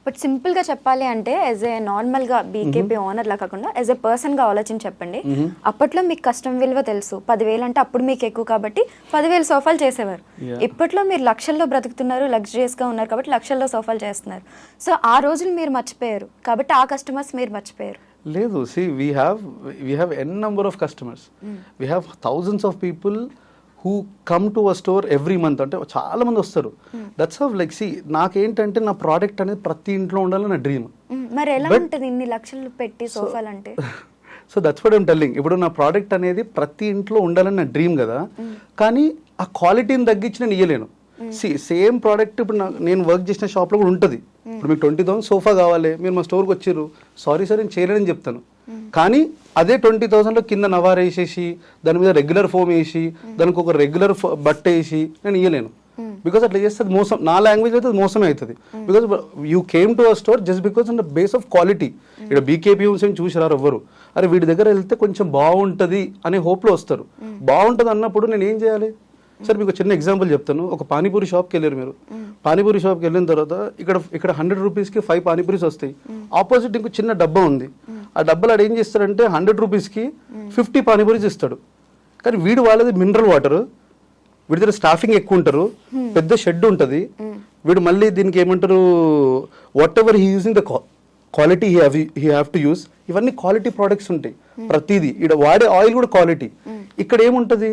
But సింపుల్గా చెప్పాలి అంటే యాజ్ ఏ నార్మల్గా బీకేపీ ఓనర్లా కాకుండా యాజ్ ఏ పర్సన్గా ఆలోచించి చెప్పండి. అప్పట్లో మీకు కష్టం విలువ తెలుసు, 10,000 అంటే అప్పుడు మీకు ఎక్కువ కాబట్టి 10,000 సోఫాలు చేసేవారు. ఇప్పట్లో మీరు లక్షల్లో బ్రతుకుతున్నారు, లగ్జరియస్గా ఉన్నారు కాబట్టి లక్షల్లో సోఫాలు చేస్తున్నారు. సో ఆ రోజులు మీరు మర్చిపోయారు కాబట్టి ఆ కస్టమర్స్ మీరు మర్చిపోయారు. లేదు, C we have an number of customers. We have thousands of people who come to a store every month. అంటే చాలా మంది వస్తారు. దట్స్ హౌ లైక్ సి నాకేంటంటే నా ప్రోడక్ట్ అనేది ప్రతి ఇంట్లో ఉండాలని నా డ్రీమ్. మరి ఎలా ఉంటుంది ఇన్ని లక్షలు పెట్టి సోఫాలు అంటే? So that's what I'm telling. ఇప్పుడు నా ప్రోడక్ట్ అనేది ప్రతి ఇంట్లో ఉండాలని నా డ్రీమ్ కదా, కానీ ఆ క్వాలిటీని తగ్గించి నేను ఇయ్యలేను. సేమ్ ప్రోడక్ట్ ఇప్పుడు నేను వర్క్ చేసిన షాప్లో కూడా ఉంటుంది. ఇప్పుడు మీకు 20,000 సోఫా కావాలి, మీరు మా స్టోర్కి వచ్చారు, సారీ సార్ నేను చేయలేదని చెప్తాను. కానీ అదే 20,000లో కింద నవార్ వేసేసి దాని మీద రెగ్యులర్ ఫోమ్ వేసి దానికి ఒక రెగ్యులర్ బట్ట వేసి నేను ఇయ్యలేను. బికాస్ అట్లా చేస్తే అది మోసం, నా లాంగ్వేజ్ అయితే అది మోసమే అవుతుంది. Because you came to a store just because on the base of quality. ఇక్కడ బీకేపీ హోమ్స్ చూసిరారు ఎవ్వరు, అరే వీడి దగ్గర వెళ్తే కొంచెం బాగుంటుంది అనే హోప్లో వస్తారు. బాగుంటుంది అన్నప్పుడు నేను ఏం చేయాలి? సార్ మీకు చిన్న ఎగ్జాంపుల్ చెప్తాను. ఒక పానీపూరి షాప్కి వెళ్ళారు మీరు. పానీపూరి షాప్కి వెళ్ళిన తర్వాత ఇక్కడ 100 రూపీస్కి 5 పానీపూరీస్ వస్తాయి. ఆపోజిట్ ఇంకో చిన్న డబ్బా ఉంది. ఆ డబ్బాలో ఆడు ఏం చేస్తాడంటే 100 రూపీస్కి 50 పానీపూరీస్ ఇస్తాడు. కానీ వీడు వాళ్ళది మినరల్ వాటర్, వీడి దగ్గర స్టాఫింగ్ ఎక్కువ ఉంటారు, పెద్ద షెడ్ ఉంటుంది. వీడు మళ్ళీ దీనికి ఏమంటారు, what ever he using the quality he have to use. ఇవన్నీ క్వాలిటీ ప్రోడక్ట్స్ ఉంటాయి ప్రతిదీ. ఇక్కడ వాడే ఆయిల్ కూడా క్వాలిటీ. ఇక్కడ ఏముంటుంది,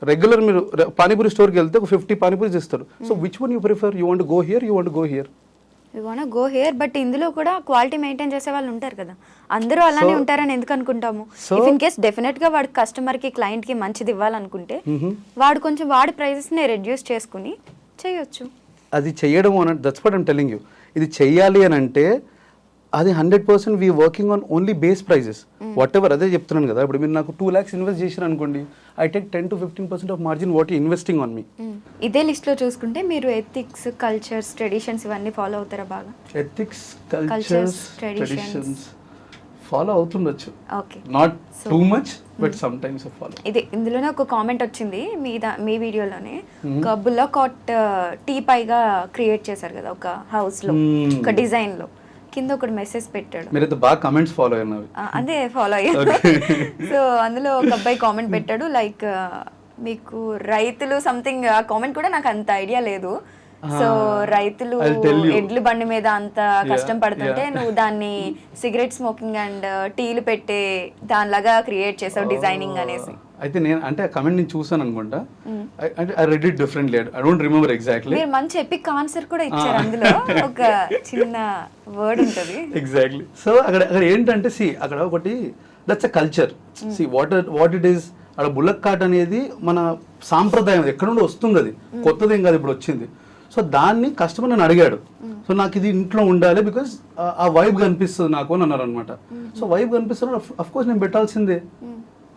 రెగ్యులర్ మీరు పానీపూరి స్టోర్కి వెళ్తే ఒక 50 పానీపూరీస్ ఇస్తారు. So which one you prefer? You want go here, you want go here? You want go here. But ఇందులో కూడా క్వాలిటీ మెయింటైన్ చేసే వాళ్ళు ఉంటారు కదా, అందరూ అలానే ఉంటారని ఎందుకు అనుకుంటాము? ఇఫ్ ఇన్ కేస్ డెఫినెట్ గా వాడి కస్టమర్ కి, క్లయింట్ కి మంచిది ఇవ్వాలనుకుంటే వాడు కొంచెం వాడి ప్రైజెస్ ని రెడ్యూస్ చేసుకుని చేయొచ్చు. అది చెయ్యడం అని that's what I'm telling you. ఇది చెయ్యాలి అని అంటే అది 100% we working on only base prices whatever. అదే చెప్తున్నాను కదా, ఇప్పుడు మీరు నాకు 2 lakhs ఇన్వెస్ట్ చేశారు అనుకోండి, I take 10 to 15% of margin what you investing on me. ఇదే లిస్ట్ లో చూసుకుంటే మీరు ఎథిక్స్, కల్చర్స్, ట్రెడిషన్స్ ఇవన్నీ ఫాలో అవుతారా బాగా? ఎథిక్స్, కల్చర్స్, ట్రెడిషన్స్ ఫాలో అవుతుండొచ్చు. Okay, not too much but sometimes follow. ఇది ఇందులోనే ఒక కామెంట్ వచ్చింది మీ వీడియోలోనే, ఒక బుల్లా కాట్ టీ పైగా క్రియేట్ చేశారు కదా ఒక హౌస్ లో, ఒక డిజైన్ లో. కింద ఒకటి మెసేజ్ పెట్టాడు. మీరైతే బాగా కమెంట్స్ ఫాలో అయినారు. అదే ఫాలో అయ్యాను. సో అందులో ఒక అబ్బాయి కామెంట్ పెట్టాడు లైక్ మీకు రైతులు సంథింగ్. ఆ కామెంట్ కూడా నాకు అంత ఐడియా లేదు. సో రైతులు ఎడ్ల బండి మీద అంత కష్టం పడుతుంటే నువ్వు దాన్ని సిగరెట్ స్మోకింగ్ అండ్ టీలు పెట్టే దానిలాగా క్రియేట్ చేసావు డిజైనింగ్ అనేసి. అయితే నేను అంటే ఆ కమెంట్ నేను చూసాను అనుకుంటా. I read it differently, I don't remember exactly. మీరు మంచి ఎపిక్ ఆన్సర్ కూడా ఇచ్చారు, అందులో ఒక చిన్న వర్డ్ ఉంటుంది. ఎగ్జాక్ట్లీ. సో అక్కడ ఏంటంటే అక్కడ ఒకటి that's a culture. What it is, అక్కడ బుల్లక్ కార్ట్ అనేది మన సాంప్రదాయం, ఎక్కడ నుండి వస్తుంది, అది కొత్తదేం కాదు, ఇప్పుడు వచ్చింది. సో దాన్ని కస్టమర్ నన్ను అడిగాడు. సో నాకు ఇది ఇంట్లో ఉండాలి బికాస్ ఆ వైబ్ కనిపిస్తుంది నాకు అని అన్నారు అనమాట. సో వైబ్ కనిపిస్తుంది, అఫ్ కోర్స్ నేను పెట్టాల్సిందే.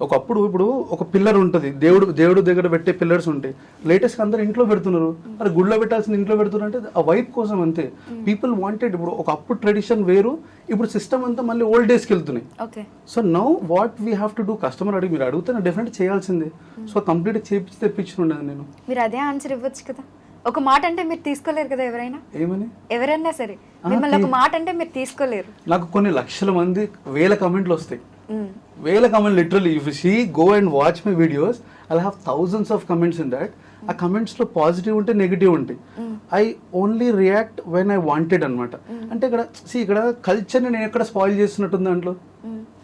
ఒకప్పుడు ఇప్పుడు ఒక పిల్లర్ ఉంటుంది, దేవుడు దగ్గర పెట్టే పిల్లర్స్ ఉంటాయి. లేటెస్ట్ అందరూ ఇంట్లో పెడుతున్నారు. మరి గుడిలో పెట్టాల్సింది ఇంట్లో పెడుతున్నారు అంటే ఆ వైబ్ కోసం అంతే. People wanted. ఇప్పుడు ఒకప్పుడు ట్రెడిషన్ వేరు, ఇప్పుడు సిస్టమ్ అంతా మళ్ళీ ఓల్డ్ డేస్కి వెళ్తున్నాయి. So now what we have to do, customer అడిగి మీరు అడిగితే నేను డెఫినెట్ చేయాల్సిందే. సో కంప్లీట్ చేపించి తెప్పించుండదు నేను. మీరు అదే ఆన్సర్ ఇవ్వచ్చు కదా. ఒక మాట అంటే మీరు తీసుకోలేరు కదా ఎవరైనా? ఏమని? ఎవరైనా సరే మిమ్మల్ని ఒక మాట అంటే మీరు తీసుకోలేరు. నాకు కొన్ని లక్షల మంది, వేల కమెంట్లు వస్తాయి, వేల comment. Literally if you see, go and watch my videos, I have thousands of comments in that. ఆ కమెంట్స్ లో పాజిటివ్ ఉంటాయి, నెగిటివ్ ఉంటాయి. I only react when I wanted అనమాట. అంటే ఇక్కడ కల్చర్ని నేను ఎక్కడ స్పాయిల్ చేస్తున్నట్టుంది దాంట్లో.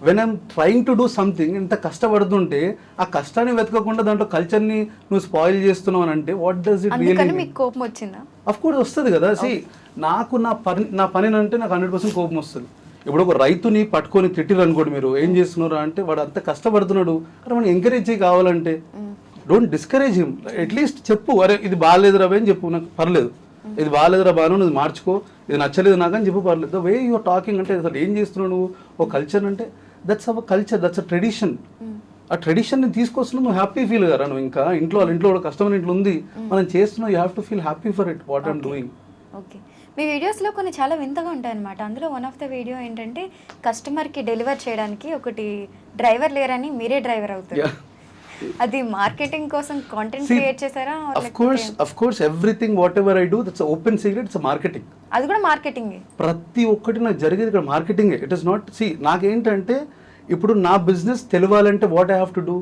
When I'm trying to do something, ఇంత కష్టపడుతుంటే ఆ కష్టాన్ని వెతకకుండా దాంట్లో కల్చర్ని నువ్వు స్పాయిల్ చేస్తున్నావు అని అంటే వాట్ డస్ ఇట్ రియల్లీ? మీకు కోపం వచ్చిందా? అఫ్ కోర్స్ వస్తుంది కదా. నాకు నా పని అంటే నాకు 100% కోపం వస్తుంది. ఇప్పుడు ఒక రైతుని పట్టుకొని తిట్టిరు అనుకోండి, మీరు ఏం చేస్తున్నారు అంటే వాడు అంత కష్టపడుతున్నాడు, కానీ మనం ఎంకరేజ్ కావాలంటే డోంట్ డిస్కరేజ్ హిమ్. అట్లీస్ట్ చెప్పు, అరే ఇది బాగాలేదు రా అని చెప్పు, నాకు పర్లేదు, ఇది బాగాలేదురా బాను, ఇది మార్చుకో, ఇది నచ్చలేదు నాకు అని చెప్పు, పర్లేదు. ద వే యూఆర్ టాకింగ్ అంటే అసలు ఏం చేస్తున్నావు నువ్వు, ఒక కల్చర్ అంటే that's our culture, that's a tradition. ఆ ట్రెడిషన్ని తీసుకొస్తున్నావు, నువ్వు హ్యాపీ ఫీల్ కదా. నువ్వు ఇంకా ఇంట్లో కస్టమర్ ఇంట్లో ఉంది, మనం చేస్తున్నావు, you have to feel happy for it what I'm doing. Okay, మీ వీడియోస్లో కొన్ని చాలా వింతగా ఉంటాయన్నమాట. అందులో వన్ ఆఫ్ ద వీడియో ఏంటంటే కస్టమర్కి డెలివర్ చేయడానికి ఒకటి డ్రైవర్ లేరని మీరే డ్రైవర్ అవుతారు. అది మార్కెటింగ్ కోసం కాంటెంట్ క్రియేట్ చేశారా? Of course, everything whatever I do, that's an open secret, it's a marketing. అది కూడా మార్కెటింగ్. ప్రతి ఒక్కటి నాకు జరిగేది ఇక్కడ మార్కెటింగ్. ఇట్ ఇస్ నాట్ నాకేంటంటే ఇప్పుడు నా బిజినెస్ తెలవాలంటే what I have to do.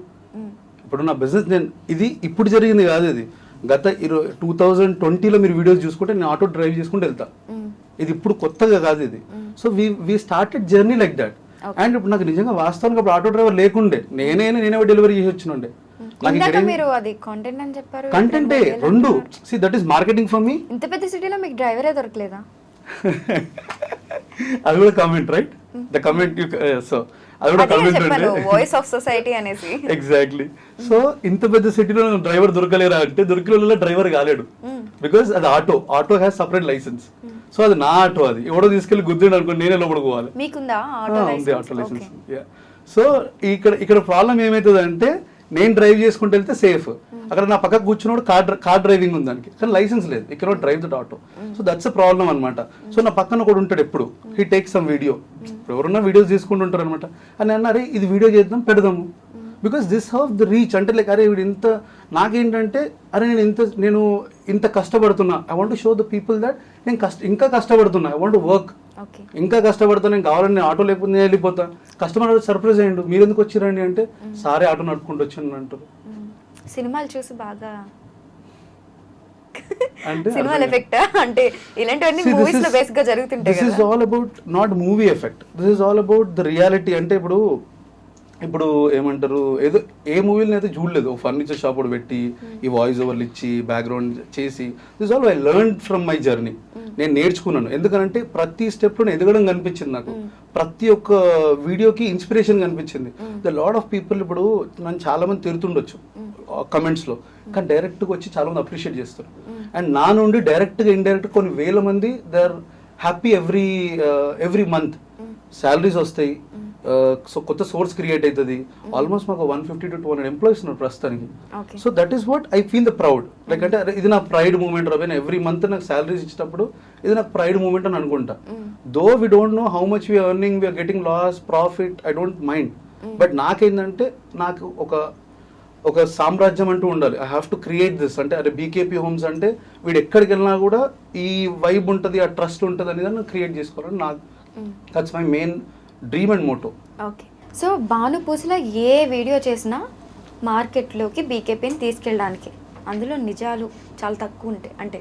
ఇప్పుడు నా బిజినెస్ నేను ఇది ఇప్పుడు జరిగింది కాదు, ఇది గత 2020లో మీరు వీడియోస్ చూసుకుంటే నేను ఆటో డ్రైవ్ చేసుకుంటూ వెళ్తా. ఇది ఇప్పుడు కొత్తగా కాదు ఇది. So we started journey like that. And ఇప్పుడు నాకు నిజంగా వాస్తవానికి అప్పుడు ఆటో డ్రైవర్ లేకుండే, నేనే డెలివరీ చేసి వచ్చినుండే. మీరు అది కాంటెంట్ అని చెప్పారు. కంటెంటే రెండు. That is marketing for me. ఇంత పెద్ద సిటీలో మీకు డ్రైవరే దొరకలేదా? అది కూడా comment, right? The comment so అది కూడా కామెంట్ అంటే వాయిస్ ఆఫ్ సొసైటీ అనేసి. ఎగ్జాక్ట్లీ. సో ఇంత పెద్ద సిటీలో డ్రైవర్ దొరకలేరా అంటే దొరికిన డ్రైవర్ కాలేడు. బికాస్ అది auto has separate licence. So అది నా ఆటో, అది ఎవడో తీసుకెళ్లి గుద్దిండు అనుకో నేనే లోపల పోవాలి. మీకుందా ఉంది ఆటో లైసెన్స్. సో ఇక్కడ ప్రాబ్లం ఏమవుతుంది అంటే నేను డ్రైవ్ చేసుకుంటూ వెళ్తే సేఫ్, అక్కడ నా పక్కకు కూర్చున్నాడు కార్ డ్రైవింగ్ ఉంది దానికి, కానీ లైసెన్స్ లేదు, ఇక్కడ drive that auto. So that's a problem అనమాట. సో నా పక్కన కూడా ఉంటాడు ఎప్పుడు, హీ టేక్ సమ్ వీడియో, ఎవరున్నా వీడియోస్ తీసుకుంటుంటారు అనమాట. అని అన్నారే ఇది వీడియో చేద్దాం పెడదాము, because this have the reach. అంటే లైక్ అరే వీడు ఇంత, నాకేంటంటే అరే నేను ఇంత కష్టపడుతున్నా, I want to show the people that నేను ఇంకా కష్టపడుతున్నా, ఐ వాంట్ టు వర్క్, ఇంకా కష్టపడతా, నేను కావాలని ఆటో లేకపోతే నేను వెళ్ళిపోతా. కస్టమర్ సర్ప్రైజ్ అయ్యండు, మీరు ఎందుకు వచ్చిరండి అంటే సారే ఆటో నడుపుకుంటూ వచ్చాను అంటారు. సినిమాలు చూసి బాగా అంటే సినిమాల ఎఫెక్ట్ అంటే ఇలాంటివన్నీ మూవీస్ లో బేసిక్ గా జరుగుతుంటాయి. This is all about not movie effect, this is all about the reality. అంటే ఇప్పుడు ఏమంటారు, ఏదో ఏ మూవీని అయితే చూడలేదు, ఫర్నిచర్ షాప్ కూడా పెట్టి ఈ వాయిస్ ఓవర్లు ఇచ్చి బ్యాక్గ్రౌండ్ చేసి, this all I learn from my journey. నేను నేర్చుకున్నాను. ఎందుకంటే ప్రతి స్టెప్లో ఎదగడం కనిపించింది నాకు, ప్రతి ఒక్క వీడియోకి ఇన్స్పిరేషన్ కనిపించింది. ద లాట్ ఆఫ్ పీపుల్ ఇప్పుడు నన్ను చాలా మంది తిరుగుతుండొచ్చు కమెంట్స్లో, కానీ డైరెక్ట్గా వచ్చి చాలా మంది అప్రిషియేట్ చేస్తారు. అండ్ నా నుండి డైరెక్ట్గా ఇండైరెక్ట్ కొన్ని వేల మంది they are happy every month. Salaries వస్తాయి, సో కొత్త సోర్స్ క్రియేట్ అవుతుంది. ఆల్మోస్ట్ మాకు 150 to 200 ఎంప్లాయీస్ ఉన్నారు ప్రస్తుతానికి. So that is what I feel the proud. Like అంటే ఇది నా ప్రైడ్ మూమెంట్ రా, ఎవ్రీ మంత్ నాకు శాలరీస్ ఇచ్చినప్పుడు ఇది నాకు ప్రైడ్ మూమెంట్ అని అనుకుంటా. Though we don't know how much we're earning, we're getting loss profit, I don't mind. But నాకేంటంటే నాకు ఒక సామ్రాజ్యం అంటూ ఉండాలి. I have to create this. అంటే అరే బీకేపీ హోమ్స్ అంటే వీడు ఎక్కడికి వెళ్ళినా కూడా ఈ వైబ్ ఉంటుంది, ఆ ట్రస్ట్ ఉంటుంది అనేది నేను క్రియేట్ చేసుకోవాలని నాకు, that's my main dream and motto. Okay. So భానుపూసలో ఏ వీడియో చేసినా మార్కెట్లోకి బీకేపీని తీసుకెళ్ళడానికి అందులో నిజాలు చాలా తక్కువ ఉంటాయి. అంటే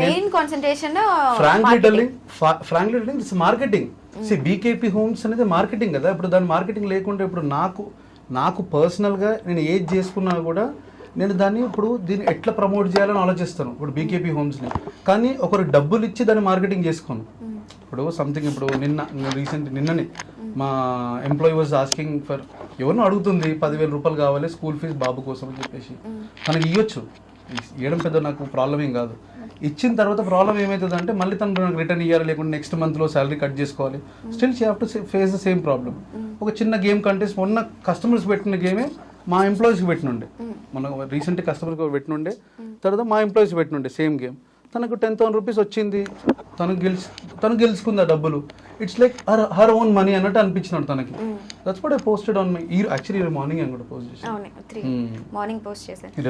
main concentration frankly telling it's marketing. BKP homes అనేది మార్కెటింగ్ కదా. ఇప్పుడు దాని మార్కెటింగ్ లేకుంటే ఇప్పుడు నాకు పర్సనల్గా నేను ఏది చేసుకున్నా కూడా నేను దీన్ని ఎట్లా ప్రమోట్ చేయాలని ఆలోచిస్తాను ఇప్పుడు బీకేపీ హోమ్స్ని. కానీ ఒకరికి డబ్బులు ఇచ్చి దాన్ని మార్కెటింగ్ చేసుకోను. ఇప్పుడు సంథింగ్ ఇప్పుడు నిన్ననే మా ఎంప్లాయీ వాజ్ ఆస్కింగ్ ఫర్, ఎవరినో అడుగుతుంది 10,000 రూపాయలు కావాలి స్కూల్ ఫీజు బాబు కోసం అని చెప్పేసి. మనకి ఇవ్వచ్చు, ఇవ్వడం పెద్ద నాకు ప్రాబ్లం ఏం కాదు. ఇచ్చిన తర్వాత ప్రాబ్లం ఏమవుతుంది అంటే మళ్ళీ తను నాకు రిటర్న్ ఇవ్వాలి, లేకుంటే నెక్స్ట్ మంత్లో శాలరీ కట్ చేసుకోవాలి. Still she have to face the same problem. ఒక చిన్న గేమ్ కంటెస్ట్ మొన్న కస్టమర్స్ పెట్టిన గేమే మా ఎంప్లాయీస్కి పెట్టినుండే, మన రీసెంట్గా కస్టమర్స్కి పెట్టినుండే, తర్వాత మా ఎంప్లాయీస్ పెట్టినుండే సేమ్ గేమ్. తనకు 10,000 రూపీస్ వచ్చింది, తను గెలుచుకుంది ఆ డబ్బులు. It's like her own money అన్నట్టు అనిపించినాడు తనకి. That's what I posted on my actually morning కూడా పోస్ట్ చేశాను. మార్నింగ్ పోస్ట్ చేశాను.